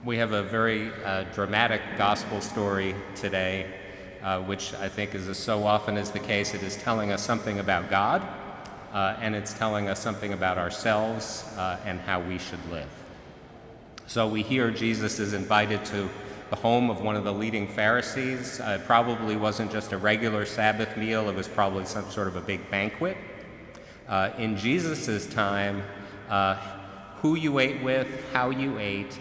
We have a very dramatic gospel story today, which I think is, as so often is the case, it is telling us something about God, and it's telling us something about ourselves and how we should live. So we hear Jesus is invited to the home of one of the leading Pharisees. It probably wasn't just a regular Sabbath meal, it was probably some sort of a big banquet. In Jesus' time, who you ate with, how you ate,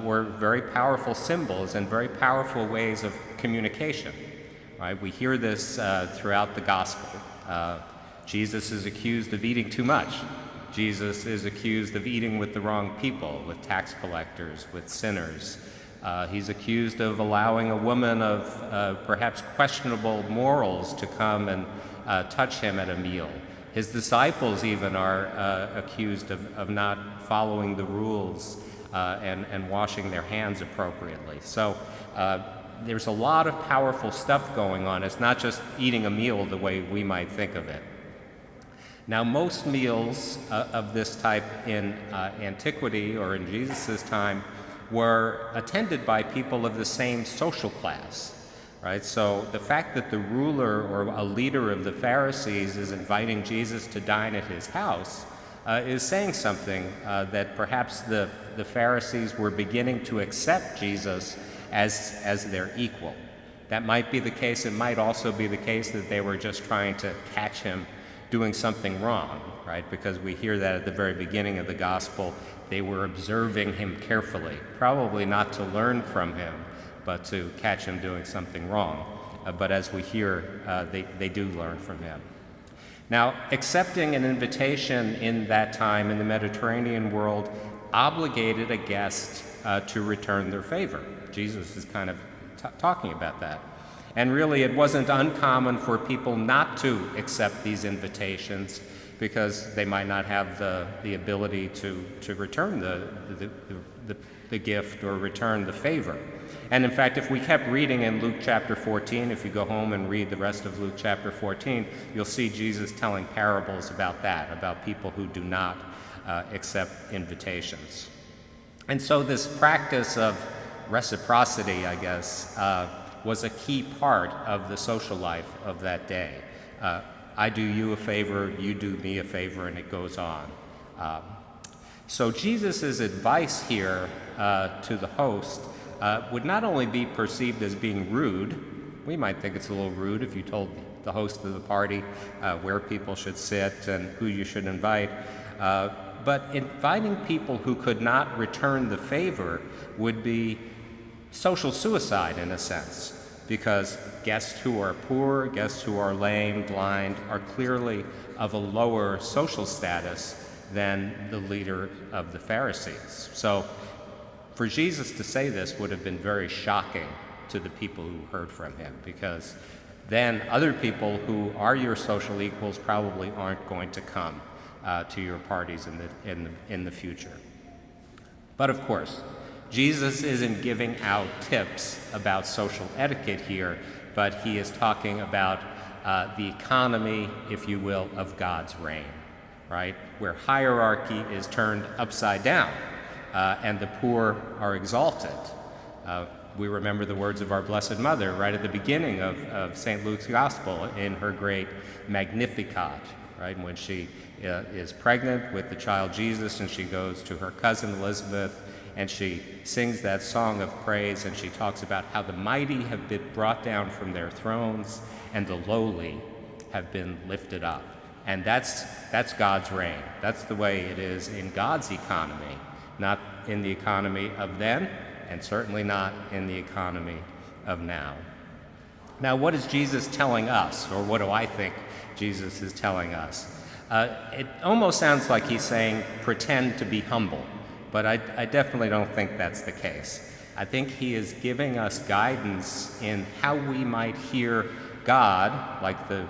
were very powerful symbols and very powerful ways of communication. Right? We hear this throughout the gospel. Jesus is accused of eating too much. Jesus is accused of eating with the wrong people, with tax collectors, with sinners. He's accused of allowing a woman of perhaps questionable morals to come and touch him at a meal. His disciples even are accused of not following the rules and washing their hands appropriately. So there's a lot of powerful stuff going on. It's not just eating a meal the way we might think of it. Now, most meals of this type in antiquity or in Jesus' time were attended by people of the same social class. Right? So the fact that the ruler or a leader of the Pharisees is inviting Jesus to dine at his house is saying something that perhaps the Pharisees were beginning to accept Jesus as their equal. That might be the case. It might also be the case that they were just trying to catch him doing something wrong, right? Because we hear that at the very beginning of the gospel. They were observing him carefully, probably not to learn from him, but to catch him doing something wrong. But as we hear, they do learn from him. Now, accepting an invitation in that time in the Mediterranean world obligated a guest to return their favor. Jesus is kind of talking about that. And really, it wasn't uncommon for people not to accept these invitations because they might not have the ability to return the gift or return the favor. And in fact, if we kept reading in Luke chapter 14, if you go home and read the rest of Luke chapter 14, you'll see Jesus telling parables about that, about people who do not accept invitations. And so this practice of reciprocity, I guess, was a key part of the social life of that day. I do you a favor, you do me a favor, and it goes on. So Jesus' advice here to the host would not only be perceived as being rude. We might think it's a little rude if you told the host of the party where people should sit and who you should invite, but inviting people who could not return the favor would be social suicide in a sense, because guests who are poor, guests who are lame, blind, are clearly of a lower social status than the leader of the Pharisees. So for Jesus to say this would have been very shocking to the people who heard from him, because then other people who are your social equals probably aren't going to come to your parties in the future. But of course, Jesus isn't giving out tips about social etiquette here, but he is talking about the economy, if you will, of God's reign, right? Where hierarchy is turned upside down and the poor are exalted. We remember the words of our Blessed Mother right at the beginning of St. Luke's Gospel in her great Magnificat, right? When she is pregnant with the child Jesus and she goes to her cousin Elizabeth and she sings that song of praise, and she talks about how the mighty have been brought down from their thrones and the lowly have been lifted up. And that's God's reign. That's the way it is in God's economy, not in the economy of then, and certainly not in the economy of now. Now, what is Jesus telling us, or what do I think Jesus is telling us? It almost sounds like he's saying, pretend to be humble. But I definitely don't think that's the case. I think he is giving us guidance in how we might hear God, like the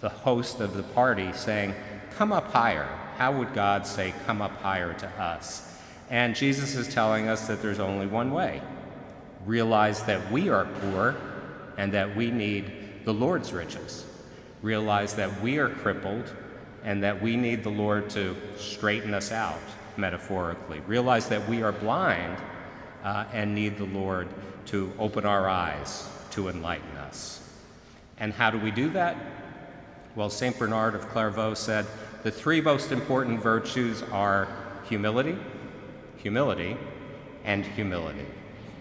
host of the party, saying, come up higher. How would God say, come up higher to us? And Jesus is telling us that there's only one way. Realize that we are poor and that we need the Lord's riches. Realize that we are crippled and that we need the Lord to straighten us out. metaphorically. Realize that we are blind and need the Lord to open our eyes, to enlighten us. And how do we do that? Well, St. Bernard of Clairvaux said, the three most important virtues are humility, humility, and humility.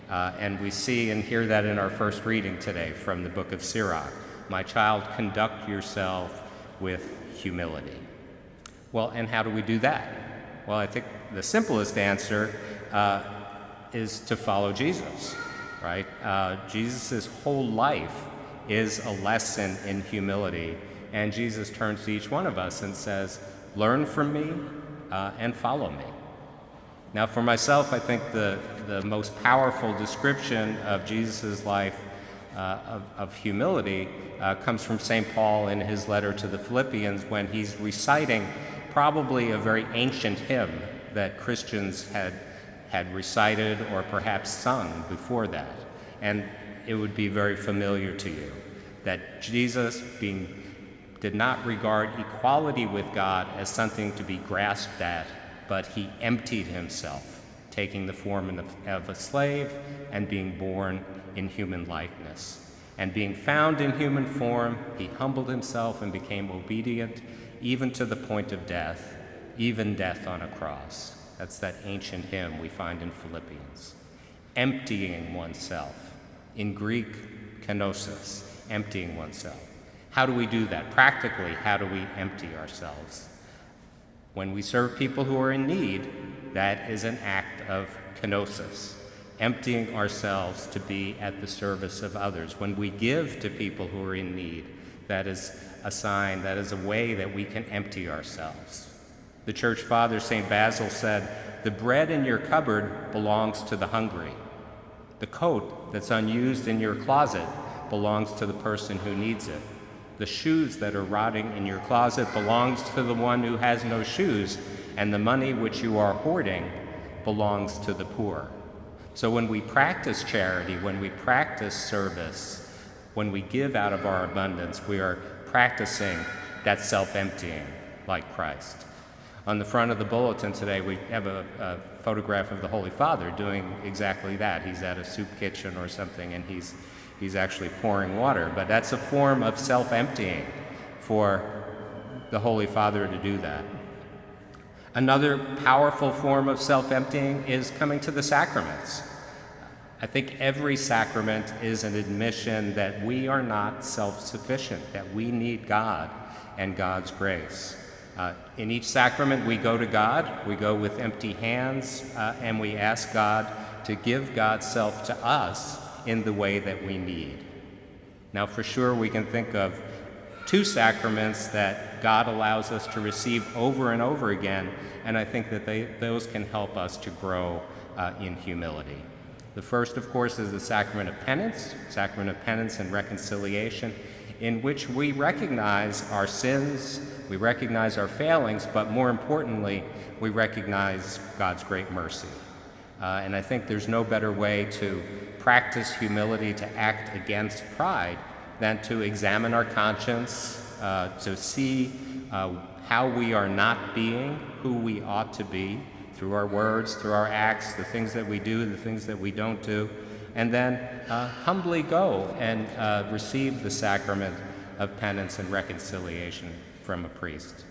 And we see and hear that in our first reading today from the book of Sirach. My child, conduct yourself with humility. Well, and how do we do that? Well, I think the simplest answer is to follow Jesus, right? Jesus' whole life is a lesson in humility, and Jesus turns to each one of us and says, learn from me and follow me. Now, for myself, I think the most powerful description of Jesus' life of humility comes from St. Paul in his letter to the Philippians, when he's reciting probably a very ancient hymn that Christians had recited or perhaps sung before that. And it would be very familiar to you that Jesus did not regard equality with God as something to be grasped at, but he emptied himself, taking the form of a slave and being born in human likeness. And being found in human form, he humbled himself and became obedient, even to the point of death, even death on a cross. That's that ancient hymn we find in Philippians. Emptying oneself. In Greek, kenosis, emptying oneself. How do we do that? Practically, how do we empty ourselves? When we serve people who are in need, that is an act of kenosis, emptying ourselves to be at the service of others. When we give to people who are in need, that is a sign, that is a way that we can empty ourselves. The church father, St. Basil, said, the bread in your cupboard belongs to the hungry. The coat that's unused in your closet belongs to the person who needs it. The shoes that are rotting in your closet belongs to the one who has no shoes, and the money which you are hoarding belongs to the poor. So when we practice charity, when we practice service, when we give out of our abundance, we are practicing that self-emptying like Christ. On the front of the bulletin today, we have a photograph of the Holy Father doing exactly that. He's at a soup kitchen or something, and he's actually pouring water. But that's a form of self-emptying for the Holy Father to do that. Another powerful form of self-emptying is coming to the sacraments. I think every sacrament is an admission that we are not self-sufficient, that we need God and God's grace. In each sacrament, we go to God, we go with empty hands, and we ask God to give God's self to us in the way that we need. Now, for sure, we can think of two sacraments that God allows us to receive over and over again, and I think that those can help us to grow in humility. The first, of course, is the sacrament of penance and reconciliation, in which we recognize our sins, we recognize our failings, but more importantly, we recognize God's great mercy. And I think there's no better way to practice humility, to act against pride, than to examine our conscience, to see how we are not being who we ought to be through our words, through our acts, the things that we do, the things that we don't do, and then humbly go and receive the sacrament of penance and reconciliation from a priest.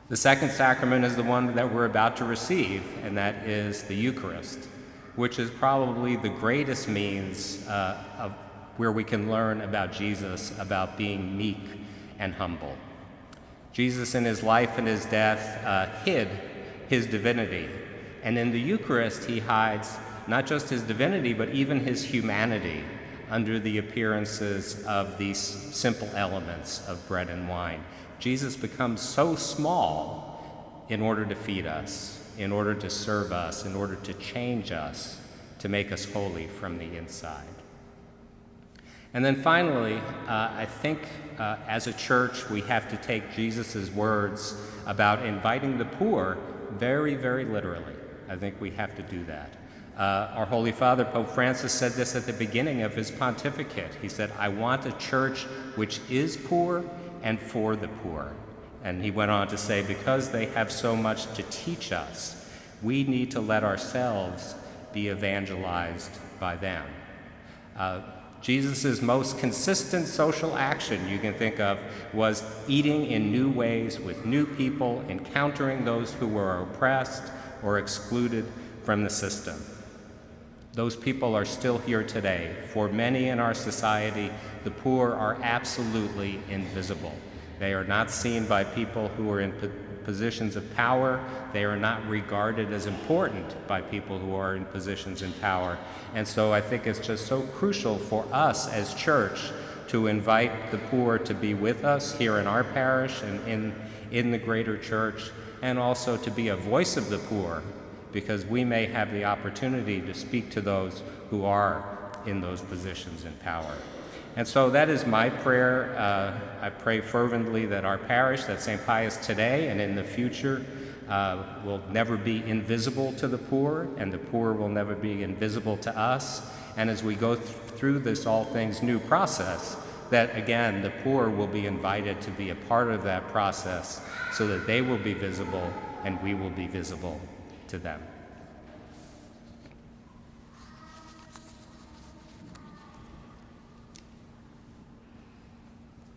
The second sacrament is the one that we're about to receive, and that is the Eucharist, which is probably the greatest means of where we can learn about Jesus, about being meek and humble. Jesus in his life and his death hid his divinity, and in the Eucharist he hides not just his divinity, but even his humanity under the appearances of these simple elements of bread and wine. Jesus becomes so small in order to feed us, in order to serve us, in order to change us, to make us holy from the inside. And then finally, I think as a church, we have to take Jesus' words about inviting the poor very, very literally. I think we have to do that. Our Holy Father, Pope Francis, said this at the beginning of his pontificate. He said, I want a church which is poor and for the poor. And he went on to say, because they have so much to teach us, we need to let ourselves be evangelized by them. Jesus' most consistent social action you can think of was eating in new ways with new people, encountering those who were oppressed or excluded from the system. Those people are still here today. For many in our society, the poor are absolutely invisible. They are not seen by people who are in positions of power. They are not regarded as important by people who are in positions in power. And so I think it's just so crucial for us as church to invite the poor to be with us here in our parish and in the greater church, and also to be a voice of the poor, because we may have the opportunity to speak to those who are in those positions in power. And so that is my prayer. I pray fervently that our parish, that St. Pius today and in the future, will never be invisible to the poor, and the poor will never be invisible to us. And as we go through this All Things New process, that again, the poor will be invited to be a part of that process so that they will be visible and we will be visible to them.